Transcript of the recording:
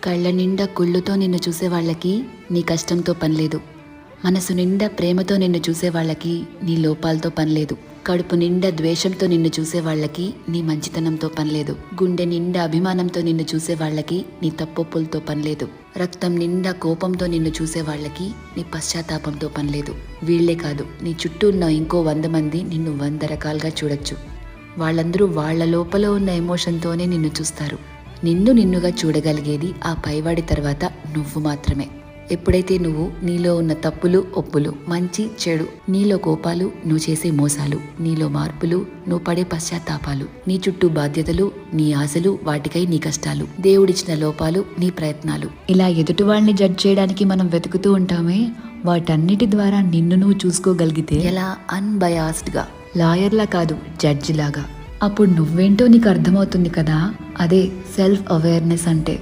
కళ్ళ నిండా కుళ్ళుతో నిన్ను చూసే వాళ్ళకి నీ కష్టంతో పనిలేదు. మనసు నిండా ప్రేమతో నిన్ను చూసే వాళ్ళకి నీ లోపాలతో పనిలేదు. కడుపు నిండా ద్వేషంతో నిన్ను చూసే వాళ్ళకి నీ మంచితనంతో పనిలేదు. గుండె నిండా అభిమానంతో నిన్ను చూసే వాళ్ళకి నీ తప్పొప్పులతో పనిలేదు. రక్తం నిండా కోపంతో నిన్ను చూసే వాళ్ళకి నీ పశ్చాత్తాపంతో పనిలేదు. వీళ్లే కాదు, నీ చుట్టూ ఉన్న ఇంకో 100 మంది నిన్ను 100 రకాలుగా చూడొచ్చు. వాళ్ళందరూ వాళ్ళ లోపల ఉన్న ఎమోషన్తోనే నిన్ను చూస్తారు. నిన్ను నిన్నుగా చూడగలిగేది ఆ పైవాడి తర్వాత నువ్వు మాత్రమే. ఎప్పుడైతే నువ్వు నీలో ఉన్న తప్పులు ఒప్పులు, మంచి చెడు, నీలో కోపాలు, నువ్వు చేసే మోసాలు, నీలో మార్పులు, నువ్వు పడే పశ్చాత్తాపాలు, నీ చుట్టూ బాధ్యతలు, నీ ఆశలు, వాటికై నీ కష్టాలు, దేవుడిచ్చిన లోపాలు, నీ ప్రయత్నాలు, ఇలా ఎదుటి వాళ్ళని జడ్జ్ చేయడానికి మనం వెతుకుతూ ఉంటామే, వాటన్నిటి ద్వారా నిన్ను నువ్వు చూసుకోగలిగితే ఎలా అన్బయాస్డ్గా, లాయర్లా కాదు జడ్జిలాగా, అప్పుడు నువ్వేంటో నీకు అర్థమవుతుంది కదా. అదే సెల్ఫ్ అవేర్నెస్ అంటే.